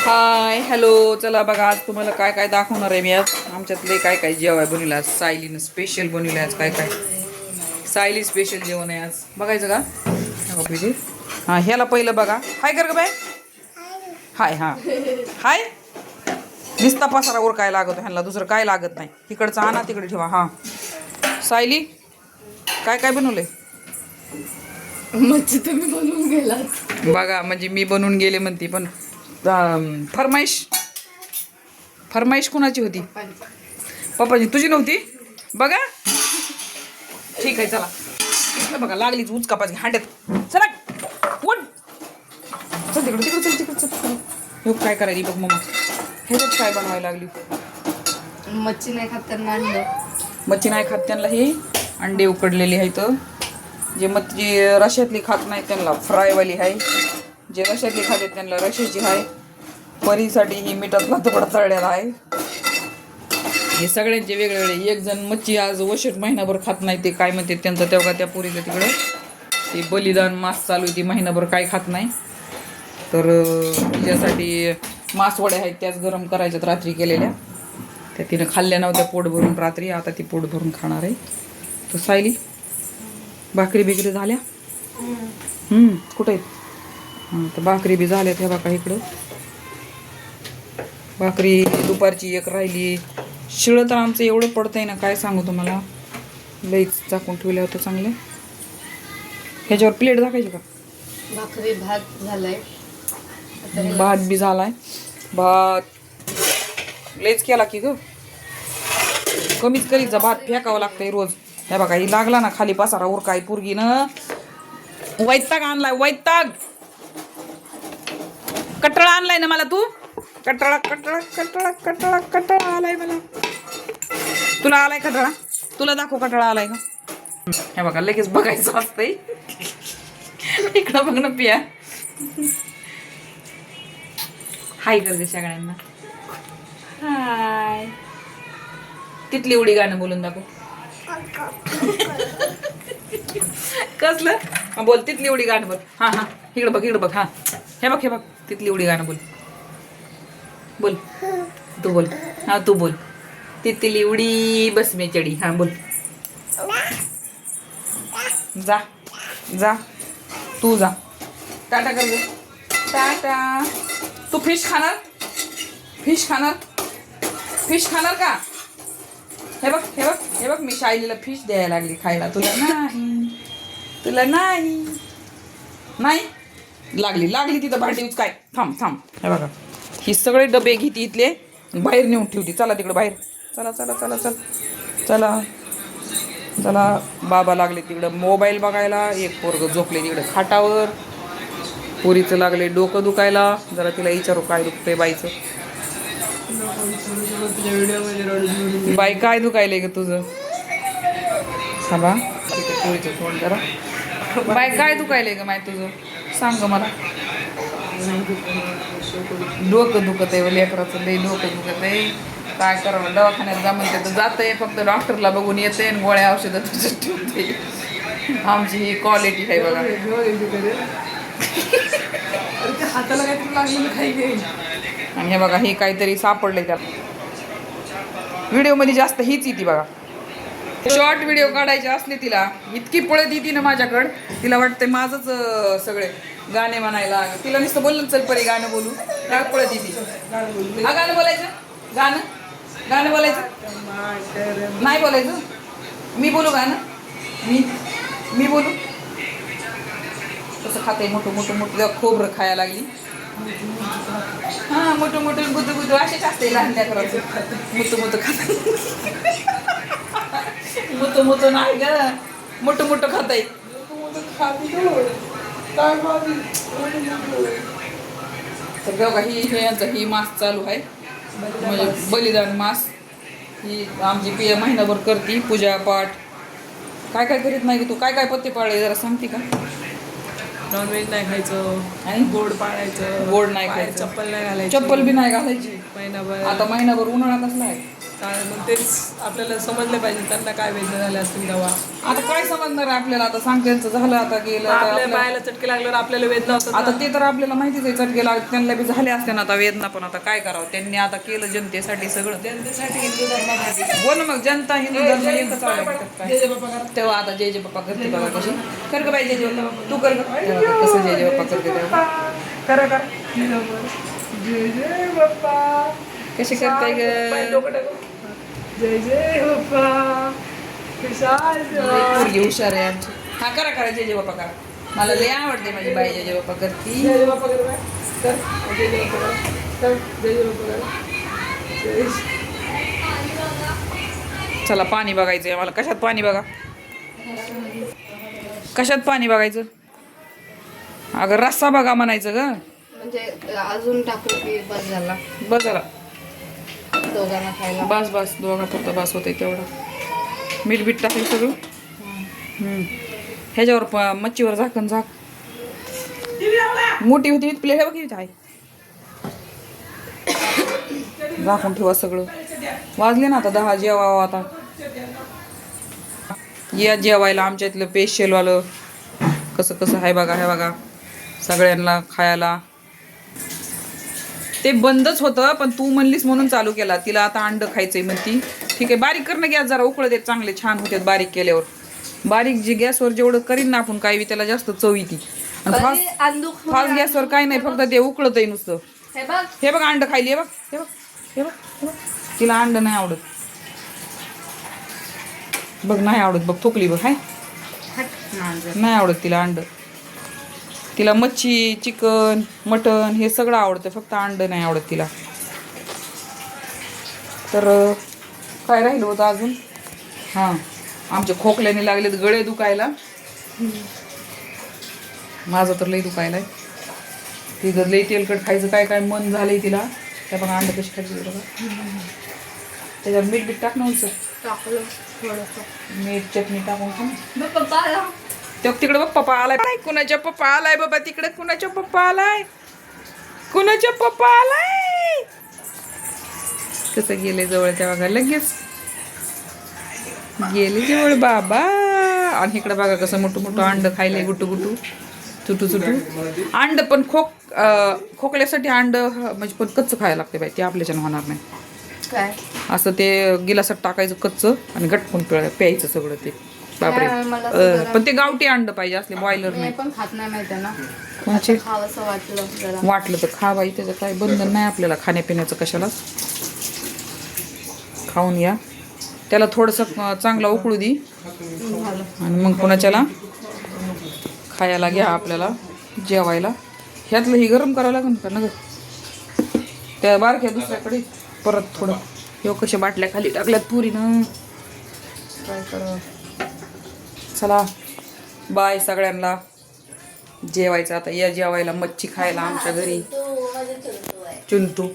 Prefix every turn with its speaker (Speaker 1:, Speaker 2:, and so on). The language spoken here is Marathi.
Speaker 1: Hi hello. चला बघा, आज तुम्हाला काय काय दाखवणार आहे मी. आज आमच्यातले काय काय जेवाय बनवलं. आज सायलीनं स्पेशल बनवलं. आज काय काय सायली स्पेशल जेवण आहे आज. बघायचं का? हां, ह्याला पहिलं बघा. हाय कर ग बाय. हाय. हां हाय. निस्ता पसारावर काय लागत ह्यांना, दुसरं काय लागत नाही. तिकडचं आणा, तिकडे ठेवा. हां सायली, काय काय बनवलंय?
Speaker 2: मच्छी तुम्ही बनवून गेलात
Speaker 1: बघा, म्हणजे मी बनवून गेले म्हणते, पण फरमाईश कुणाची होती? पप्पाची. तुझी नव्हती बघा. ठीक आहे, चला बघा. लागलीच उचकापाची हांड्यात. चला उठ. चल तिकडे तिकडे चल तिकडे चल. हो, काय करायली बघ मम्मा. ह्याच्यात काय बनवायला लागली?
Speaker 2: मच्छी नाही खात त्यांना आणलं.
Speaker 1: मच्छी नाही खात त्यांना हे अंडे उकडलेली आहेत. जे मच्छी रश्यातली खात नाही त्यांना फ्रायवाली आहे. जे रश्यातली खाते त्यांना रश्याची आहे. परीसाठी ही मिठातला तुकडा तळलेला आहे. हे सगळ्यांचे वेगवेगळे. एक जण मच्छी आज वशट महिनाभर खात नाही. ते काय म्हणते त्यांचं तेव्हा त्या पोरीचं तिकडं ते बलिदान मास चालू आहे. ती महिनाभर काय खात नाही. तर तिच्यासाठी मासवड्या आहेत, त्याच गरम करायच्यात रात्री केलेल्या. त्या तिनं खाल्ल्या नव्हत्या पोट भरून रात्री. आता ती पोट भरून खाणार आहे. तर सायली, भाकरी बिकरी झाल्या? कुठं आहेत? हां, तर भाकरी बी झाल्यात. ह्या बाका इकडं भाकरी दुपारची एक राहिली. शिळं तर आमचं एवढं पडतंय ना, काय सांगू तुम्हाला. लईच चाकून ठेवलं होतं चांगलं. ह्याच्यावर प्लेट दाखायची का?
Speaker 2: भाकरी भात झालाय.
Speaker 1: भात बी झालाय. भात लईच केला की ग. कमीच करीचा भात फेकावं लागतंय रोज. हे बघा, ही लागला ना खाली पसारा उरकाय पोरगीनं. वैताग आणलाय, वैताग. कटाळा आणलाय ना मला तू. कटाळा कटाळा कटाळा कटाळा कटाळा आलाय मला. तुला आलाय कटाळा? तुला दाखव कटाळा आलाय का. हे बघा, लगेच बघायचं असतंय. इकडं बघ ना पिया. हाय कर ग सगळ्यांना. हाय. तिथली उडी गाणं बोलून दाखव. कसलं? हां बोल, तिथली उडी गाणं बोल. हां हां, इकडं बघ इकडं बघ. हां, हे बघ हे बघ, तिथली उडी गाणं बोल. बोल तू बोल. हां तू बोल. तिथली उडी बस में चढी. हां बोल. जा जा तू जा. टाटा कर ग. टाटा. तू फिश खाणार? फिश खाणार? फिश खाणार का? हे बघ हे बघ हे बघ, मी शायलीला फिश द्यायला लागली खायला. तुला नाही, तुला नाही. नाही लागली लागली तिथं भांडी उचकाय. थांब थांब. हे बघा, ही सगळे डबे घेते इथले, बाहेर नेऊन ठेवते. चला तिकडं बाहेर. चला चला चला चल चला चला. बाबा लागले तिकडं मोबाईल बघायला. एक पोरग झोपले तिकडं खाटावर. पोरीचं लागले डोकं दुखायला. जरा तिला विचारू काय दुखतंय बाईचं. बाई काय दुखायलंय ग तुझं? सांगा पोरीचं तोंड जरा. बाई काय दुखायलंय ग माय तुझं? सांग ग मला. डोकं दुखत आहे लेकराचं. लई डोकं दुखत आहे. काय करावं, दवाखान्यात जा म्हणते तर जातंय. फक्त डॉक्टरला बघून येते आणि गोळ्या औषधं तुझं ठेवते. आमची ही क्वालिटी आहे बघा.
Speaker 2: हाताला काहीतरी लागलेलं काही घेईल.
Speaker 1: आणि हे बघा, हे काहीतरी सापडले त्यात. व्हिडिओमध्ये जास्त हीच येते बघा. शॉर्ट व्हिडिओ काढायचे असले तिला, इतकी पळत येते ना माझ्याकडं. तिला वाटतंय माझंच सगळे गाणे म्हणायला. तिला नुसतं बोललं चल परी गाणं बोलू, काय पळत येते. हा गाणं बोलायचं. गाणं गाणं बोलायचं नाही. बोलायचं मी बोलू गाणं. मी बोलू. तसं खाते मोठं मोठं मोठं खोबरं खायला लागली. हां, मोठं मोठं बुद्ध बुद्ध असेच असते लहान लेकराचं. मोठं मोठं खात. मोठं मोठं नाही ग, मोठं मोठं खाताय. तर बघा, ही मास चालू आहे. म्हणजे बलिदान मास. ही आमची पिया महिनाभर करते पूजा पाठ. काय काय करीत नाही तू? काय काय पत्ते पाळले जरा सांगते का?
Speaker 2: नॉनव्हेज नाही खायचं
Speaker 1: आणि
Speaker 2: गोड पाळायचं
Speaker 1: गोड नाही
Speaker 2: पायात
Speaker 1: खायचं.
Speaker 2: चप्पल नाही घालायची
Speaker 1: चप्पल बी नाही घालायची.
Speaker 2: महिनाभर
Speaker 1: आता महिनाभर उन्हाळा कसला आहे.
Speaker 2: काय मग तेच आपल्याला समजलं पाहिजे त्यांना काय वेदना झाल्या असतील तेव्हा.
Speaker 1: आता काय समजणार आहे आपल्याला. आता सांगत्यांचं झालं आता गेलं तर
Speaker 2: आपल्या
Speaker 1: आपल्या-
Speaker 2: पायाला चटके लागल्यावर आपल्याला वेदना होतात
Speaker 1: आता
Speaker 2: ना.
Speaker 1: ते तर आपल्याला माहितीच आहे चटके लागत त्यांना बी झाले असते ना आता वेदना. पण आता काय करावं त्यांनी आता केलं जनतेसाठी सगळं.
Speaker 2: जनतेसाठी हिंदू धर्मासाठी
Speaker 1: बोल मग जनता हिंदू धर्म एकच
Speaker 2: जय
Speaker 1: आहे.
Speaker 2: जय बाप्पा करा.
Speaker 1: तेव्हा आता जय जय बाप्पा करते बघा कशी. कर ग बाई जय जय बाप्पा. तू कर ग. तेव्हा कसं जय जय बाप्पा करते तेव्हा. करा कर.
Speaker 2: जय जय बाप्पा
Speaker 1: कशी करताय
Speaker 2: पाय
Speaker 1: ग.
Speaker 2: डोकं टाकू. जय जय बाप्पा विशाल
Speaker 1: पोरगी हुशार आहे आमची. हा करा करा जय जय बाप्पा करा. मला लय आवडते माझी बाई जय जय बाप्पा करती.
Speaker 2: जय जय बाप्पा कर बाय. कर जय जय बाप्पा कर. कर जय जय बाप्पा कर. जय
Speaker 1: चला पाणी बघायचंय आम्हाला. कशात पाणी बघा. कशात पाणी बघायचं. अगं रस्सा बघा म्हणायचं ग.
Speaker 2: म्हणजे अजून टाकू की बस झाला
Speaker 1: बस झाला.
Speaker 2: दोघांना खायला.
Speaker 1: बस बस दोघा फक्त बस होते तेवढं. मीठ बीठ टाकलं सगळं. ह्याच्यावर मच्छीवर झाकण झाक. मोठी होती प्लेट आहे बघ आहे. झाकून ठेवा सगळं. वाजले ना आता 10. जेवावं आता. या जेवायला आमच्या इथलं स्पेशलवालं कसं कसं आहे बघा. हे बघा सगळ्यांना खायला. ते बंदच होतं पण तू म्हणलीस म्हणून चालू केला. तिला आता अंड खायचंय म्हणती. ठीक आहे बारीक करणं गॅस जरा उकळत देत चांगले छान होते बारीक केल्यावर. बारीक जे गॅसवर जेवढं करीन ना आपण काही त्याला जास्त चव येते. आणि फास्ट गॅसवर काही नाही फक्त ते उकळत आहे नुसतं. हे बघ अंड खायली. हे बघ हे बघ हे बघ हे बघ. तिला अंड नाही आवडत. बघ नाही आवडत बघ थोकली बघ. हाय नाही आवडत तिला अंड. तिला मच्छी चिकन मटन हे सगळं आवडतं फक्त अंड नाही आवडत तिला. तर काय राहिलं होतं अजून. हां आमच्या खोकल्याने लागलेत गळे दुखायला. माझं तर लई दुखायला आहे. तिथं लई तेलकट खायचं काय काय मन झालंय तिला. त्या बघा अंड कशी खायची बघा. त्याच्यावर मीठ बीठ टाक नव्हतं.
Speaker 2: टाकलं थोडंसं
Speaker 1: मीठ चटणी टाकून खा.
Speaker 2: पप्पा
Speaker 1: तिकडे बघ पप्पा आलाय. कुणाच्या पप्पा आलाय बाबा तिकडे. कुणाच्या पप्पा आलाय. कुणाच्या पप्पा आलाय. कसं गेले जवळच्या बघा लगेच गेले जवळ बाबा. आणि इकडे बघा कसं मोठं मोठं अंड खायले गुटू गुटू चुटू चुटू. अंड पण खोकल्यासाठी अंड म्हणजे पण कच्चं खायला लागते बाई. ते आपल्याच्यानं होणार नाही.
Speaker 2: काय
Speaker 1: असं ते गिलासात टाकायचं कच्चं आणि गटकून प्यायचं सगळं ते. बापरे
Speaker 2: मला
Speaker 1: पण ते गावठी अंड पाहिजे असले बॉयलर
Speaker 2: मी
Speaker 1: नाही.
Speaker 2: पण खात नाही माहिती ना.
Speaker 1: कोणचे
Speaker 2: खावंसं वाटलं जरा.
Speaker 1: वाटलं तर खा बाई. त्याचं काही बंधन नाही आपल्याला खाण्यापिण्याचं कशाला. खाऊन या. त्याला थोडंसं चांगलं उकळू दे
Speaker 2: झालं.
Speaker 1: आणि मग कोणाच्याला खायला घ्या आपल्याला जेवायला. ह्यातलं ही गरम करावं लागेल का ना ग. त्या बारक्या दुसऱ्याकडे परत थोडं हे कशा बाटल्या खाली टाकल्यात पुरीनं. काय कर. चला बाय सगळ्यांना. जेवायचं आता. या जेवायला मच्छी खायला आमच्या घरी. चुंटू